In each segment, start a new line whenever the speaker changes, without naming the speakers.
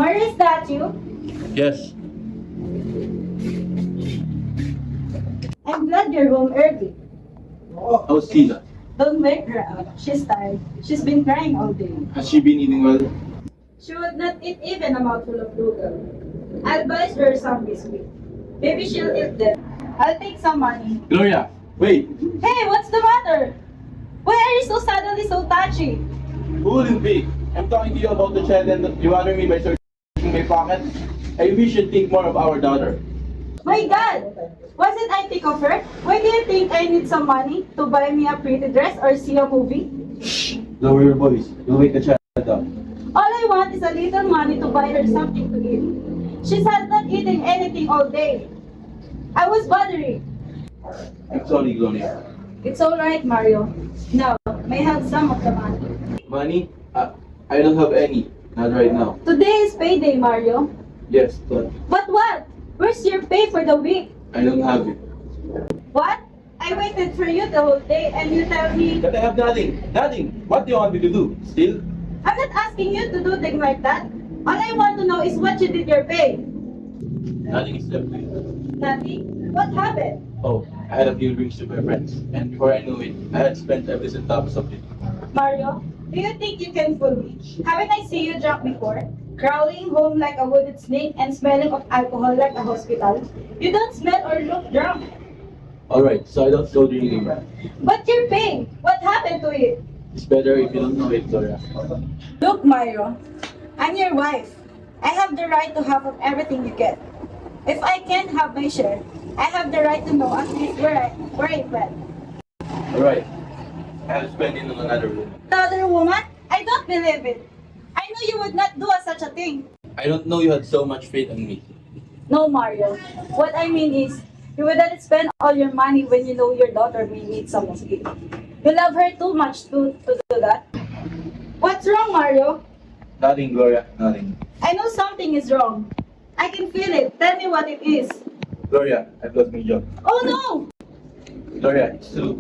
Mario, is that you?
Yes.
I'm glad you're home early.
How's Tina?
Don't wake her up. She's tired. She's been crying all day.
Has she been eating well?
She would not eat even a mouthful of noodle. I'll buy her some biscuit. Maybe she'll eat them. I'll take some money.
Gloria, wait.
Hey, what's the matter? Why are you so suddenly so touchy?
Who wouldn't be? I'm talking to you about the child and you honor me by searching my pocket. I wish you'd think more of our daughter.
My God! Wasn't I think of her? Why do you think I need some money to buy me a pretty dress or see a movie?
Lower your voice. You'll wake the child up.
All I want is a little money to buy her something to eat. She has not eaten anything all day. I was bothering.
I'm sorry, Gloria.
It's alright, Mario. Now, may I have some of the money.
Money? I don't have any. Not right now.
Today is payday, Mario.
Yes, but
But what? Where's your pay for the week?
I don't have it.
What? I waited for you the whole day and you tell me
But I have nothing. Nothing. What do you want me to do? Still?
I'm not asking you to do things like that. All I want to know is what you did your pay.
Nothing is left to you.
Nothing? What happened?
Oh, I had a few drinks with my friends. And before I knew it, I had spent every centavos of it.
Mario, do you think you can fool me? Haven't I seen you drunk before? Crawling home like a wounded snake and smelling of alcohol like a hospital? You don't smell or look drunk.
Alright, so I don't go drinking anymore.
But you're paying. What happened to it?
It's better if you don't know it, Gloria.
Look, Mario, I'm your wife. I have the right to half of everything you get. If I can't have my share, I have the right to know at least where it went.
Alright. I have spent it on another room.
The other woman? I don't believe it. I know you would not do such a thing.
I don't know you had so much faith in me.
No, Mario. What I mean is, you would not spend all your money when you know your daughter may need some sleep. You love her too much to do that. What's wrong, Mario?
Nothing, Gloria. Nothing.
I know something is wrong. I can feel it. Tell me what it is.
Gloria, I've lost my job.
Oh no!
Gloria, it's true.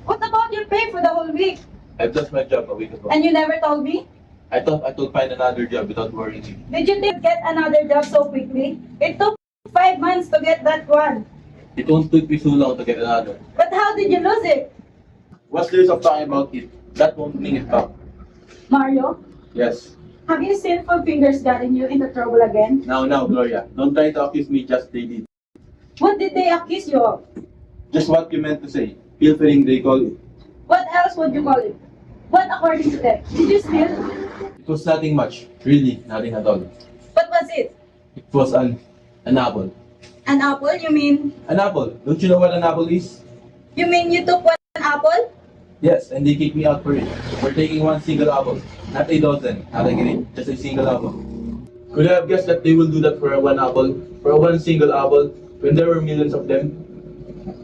What about your pay for the whole week?
I've lost my job a week ago.
And you never told me?
I thought I could find another job without worrying you.
Did you think get another job so quickly? It took 5 months to get that one.
It won't take me so long to get another.
But how did you lose it?
What's the use of talking about it? That won't bring it back.
Mario,
Yes.
have you sinful fingers gotten you into trouble again?
Now, Gloria. Don't try to accuse me just they did.
What did they accuse you of?
Just what you meant to say. Pilfering, they call it.
What else would you call it? What according to them? Did you steal?
It was nothing much. Really, nothing at all.
What was it?
It was an apple.
An apple? You mean?
An apple. Don't you know what an apple is?
You mean you took one apple?
Yes, and they kicked me out for it. For taking one single apple. Not a dozen, not a grape, just a single apple. Could I have guessed that they will do that for one apple? For one single apple, when there were millions of them?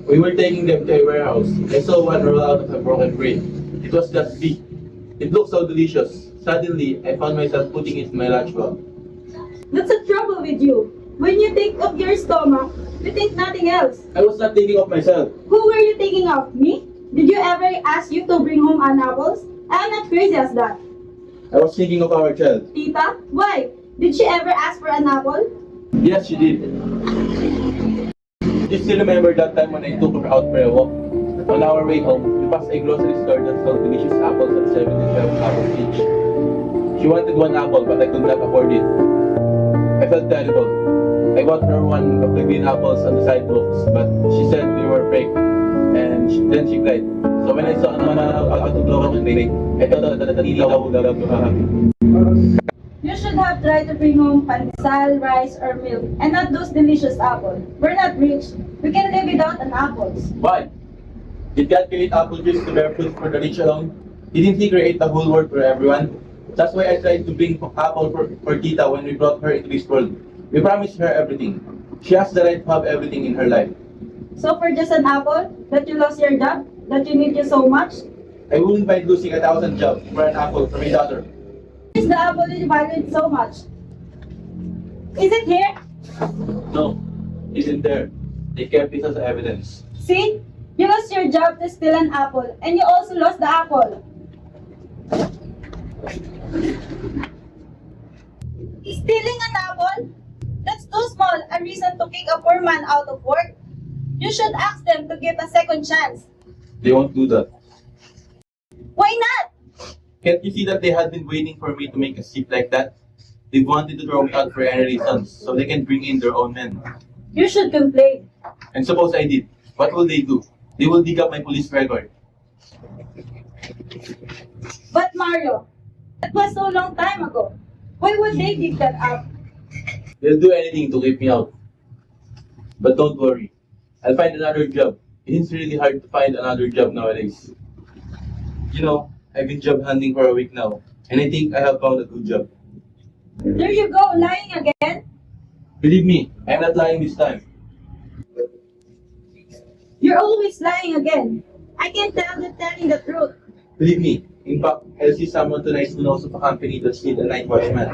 We were taking them to a warehouse. I saw one roll out of a broken crate. It was just big. It looked so delicious. Suddenly, I found myself putting it in my lunchbox.
That's the trouble with you. When you think of your stomach, you think nothing else.
I was not thinking of myself.
Who were you thinking of? Me? Did you ever ask you to bring home an apples? I'm not crazy as that.
I was thinking of our child.
Tita? Why? Did she ever ask for an apple?
Yes, she did. Do you still remember that time when I took her out for a walk? On our way home, we passed a grocery store that sold delicious apples at 77 apples each. She wanted one apple, but I could not afford it. I felt terrible. I bought her one of the green apples on the sidewalks, but she said they were fake. And then she cried. So when I saw an apple out of the broken crate, I thought that really I would love to have it.
You should have tried to bring home pandesal, rice, or milk, and not those delicious apples. We're not rich. We can live without an apples.
Why? Did God create apple trees to bear fruit for the rich alone? Didn't He create the whole world for everyone? That's why I tried to bring apple for Tita when we brought her into this world. We promised her everything. She has the right to have everything in her life.
So for just an apple, that you lost your job, that you need you so much?
I wouldn't mind losing 1,000 jobs for an apple for my daughter.
Is the apple that you valued so much? Is it here?
No, isn't there. They kept it as evidence.
See? You lost your job to steal an apple, and you also lost the apple. Stealing an apple? That's too small a reason to kick a poor man out of work. You should ask them to give a second chance.
They won't do that.
Why not?
Can't you see that they had been waiting for me to make a slip like that? They wanted to throw me out for any reasons, so they can bring in their own men.
You should complain.
And suppose I did, what will they do? They will dig up my police record.
But Mario, that was so long time ago. Why would they dig that up?
They'll do anything to keep me out. But don't worry, I'll find another job. It's really hard to find another job nowadays. You know, I've been job hunting for a week now, and I think I have found a good job.
There you go, lying again.
Believe me, I'm not lying this time.
You're always lying again. I can tell you're telling the truth.
Believe me, in fact, I'll see someone tonight who knows of a company that's need a night watchman.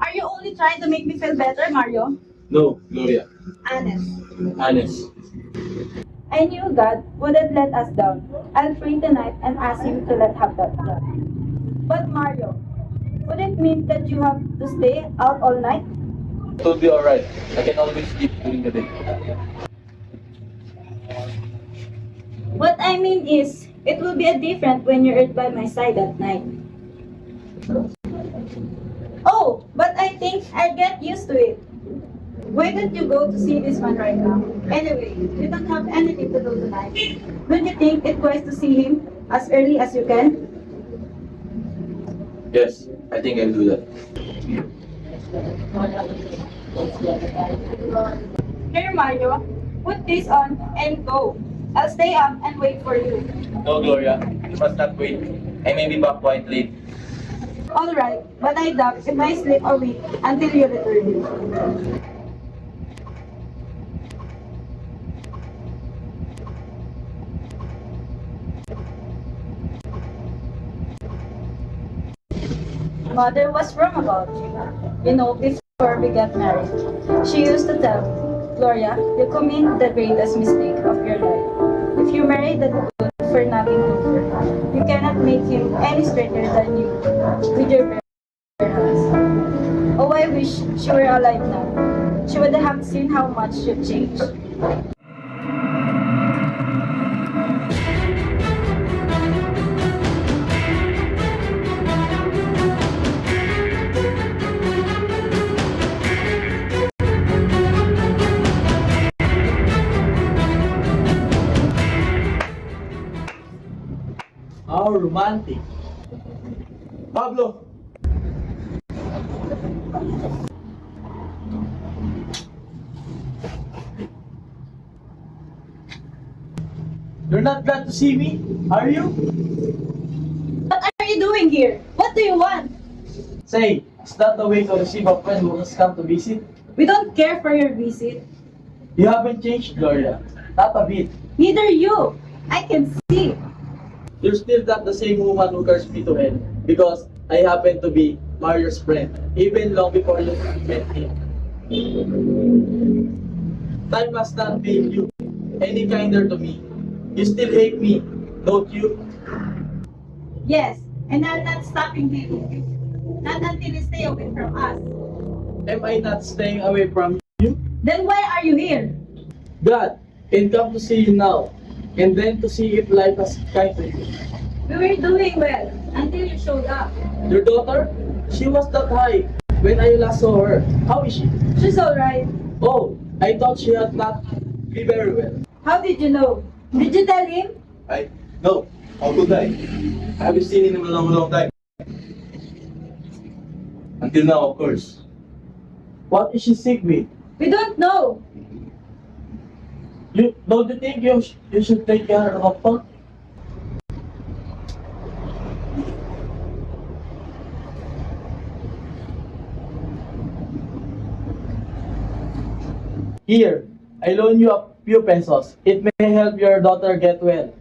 Are you only trying to make me feel better, Mario?
No, Gloria.
Honest.
Honest.
I knew God wouldn't let us down. I'll pray tonight and ask Him to let have that job. But Mario, would it mean that you have to stay out all night?
It will be alright. I can always sleep during the day.
What I mean is, it will be a different when you're by my side at night. Oh, but I think I'll get used to it. Why don't you go to see this man right now? Anyway, you don't have anything to do tonight. Don't you think it's wise to see him as early as you can?
Yes, I think I'll do that.
Here, Mario, put this on and go. I'll stay up and wait for you.
No, Gloria. You must not wait. I may be back quite late.
Alright, but I doubt if I sleep a week until you return. Mother was wrong about you. You know, before we got married, she used to tell Gloria, you commit the greatest mistake of your life. If you marry the good for nothing lover, you cannot make him any straighter than you with your bare hands. Oh, I wish she were alive now. She would have seen how much you've changed.
How romantic.
Pablo!
You're not glad to see me, are you?
What are you doing here? What do you want?
Say, is that the way to receive a friend who has come to visit?
We don't care for your visit.
You haven't changed, Gloria. Not a bit.
Neither you. I can see.
You're still not the same woman who cursed me to hell because I happen to be Mario's friend, even long before you met him. Time must not be you any kinder to me. You still hate me, don't you?
Yes, and I'm not stopping hating you. Not until you stay away from us.
Am I not staying away from you?
Then why are you here?
God can come to see you now, and then to see if life has kind to you.
We were doing well until you showed up.
Your daughter? She was that high when I last saw her. How is she?
She's alright.
Oh, I thought she had not be very well.
How did you know? Did you tell him?
No. How could I? I haven't seen him in a long time. Until now, of course.
What is she sick with?
We don't know.
Don't you think you should take care of her? Here, I loan you a few pesos. It may help your daughter get well.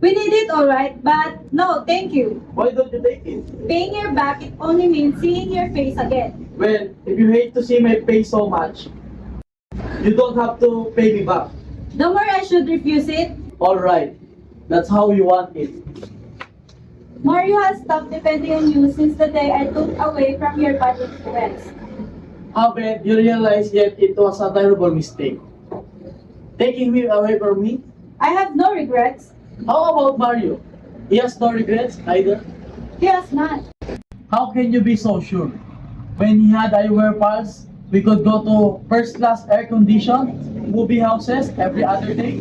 We need it alright, but no, thank you.
Why don't you take it?
Paying your back, it only means seeing your face again.
Well, if you hate to see my face so much, you don't have to pay me back.
Don't worry, I should refuse it.
Alright, that's how you want it.
Mario has stopped depending on you since the day I took away from your bad influence.
Haven't you realized yet it was a terrible mistake? Taking him away from me?
I have no regrets.
How about Mario? He has no regrets either.
He has none.
How can you be so sure? When he had eyewear pals, we could go to first-class air-conditioned movie houses every other day.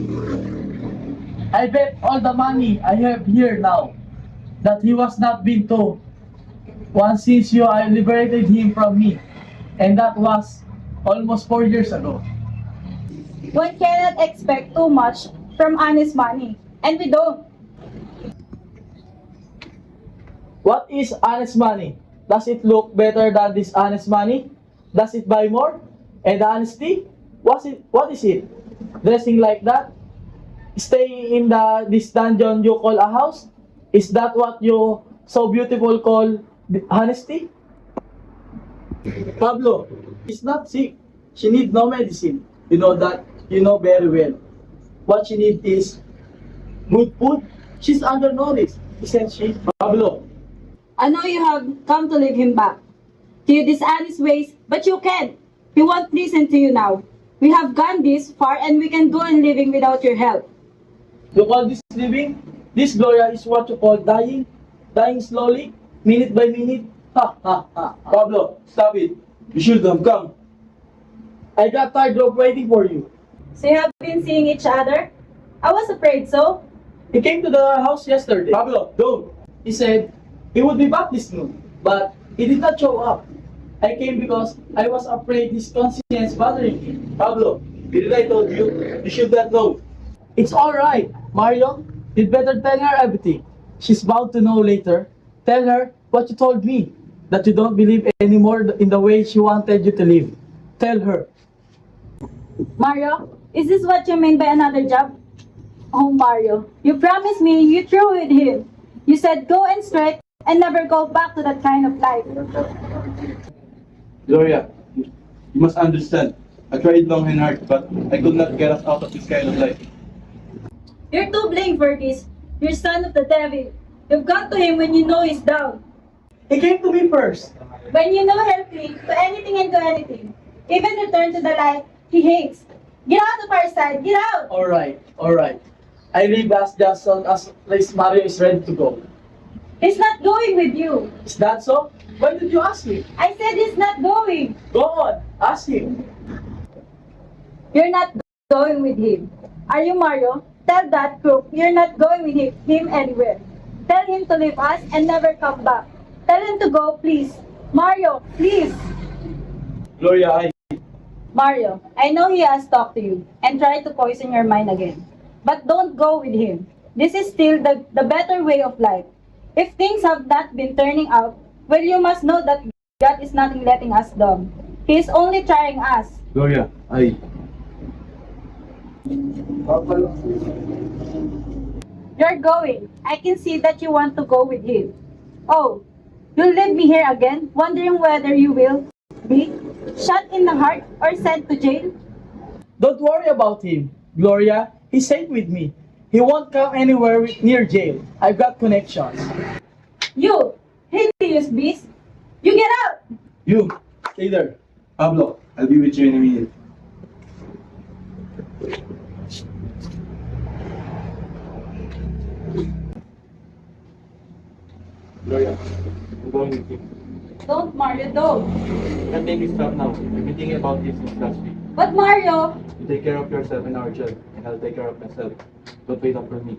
I bet all the money I have here now that he was not been to once since you I liberated him from me. And that was almost 4 years ago.
One cannot expect too much from honest money, and we don't.
What is honest money? Does it look better than dishonest money? Does it buy more? And honesty? What is it? Dressing like that? Staying in this dungeon you call a house? Is that what you so beautiful call honesty? Pablo, she's not sick. She needs no medicine. You know that. You know very well. What she needs is good food. She's undernourished, isn't she? Pablo,
I know you have come to leave him back to your dishonest ways, but you can't. He won't listen to you now. We have gone this far and we can go on living without your help.
you call this living? This Gloria is what you call dying? Dying slowly, minute by minute? Ha ha ha.
Pablo, stop it. You should have come.
I got tired of waiting for you.
So you have been seeing each other? I was afraid so.
He came to the house yesterday.
Pablo, don't.
He said he would be back this noon, but he did not show up. I came because I was afraid his conscience bothering him.
Pablo, didn't I told you? You should not know.
It's alright, Mario. You'd better tell her everything. She's bound to know later. Tell her what you told me, that you don't believe anymore in the way she wanted you to live. Tell her.
Mario, is this what you mean by another job? Oh, Mario, you promised me you threw with him. You said go and straight and never go back to that kind of life.
Gloria, you must understand. I tried long and hard, but I could not get us out of this kind of life.
You're to blame for this. You're son of the devil. You've gone to him when you know he's down.
He came to me first.
When you know he'll cling to anything and to anything. Even return to the life he hates. Get out of our side. Get out.
Alright. I leave us just as Mario is ready to go.
He's not going with you.
Is that so? Why did you ask me?
I said he's not going.
Go on, ask him.
You're not going with him. Are you, Mario? Tell that crook you're not going with him anywhere. Tell him to leave us and never come back. Tell him to go, please. Mario, please.
Gloria,
Mario, I know he has talked to you and tried to poison your mind again. But don't go with him. This is still the better way of life. If things have not been turning out, well, you must know that God is not letting us down. He is only trying us.
Gloria,
You're going. I can see that you want to go with him. Oh, you'll leave me here again, wondering whether you will be shot in the heart or sent to jail?
Don't worry about him, Gloria. He's safe with me. He won't come anywhere near jail. I've got connections.
You, hideous beast. You get out!
you, stay there. Pablo, I'll be with you in a minute. Gloria, I'm going with you.
Don't, Mario, don't.
You can take this job now. I've been thinking about this since last week.
But Mario,
You take care of yourself and our child, and I'll take care of myself. Don't wait up for me.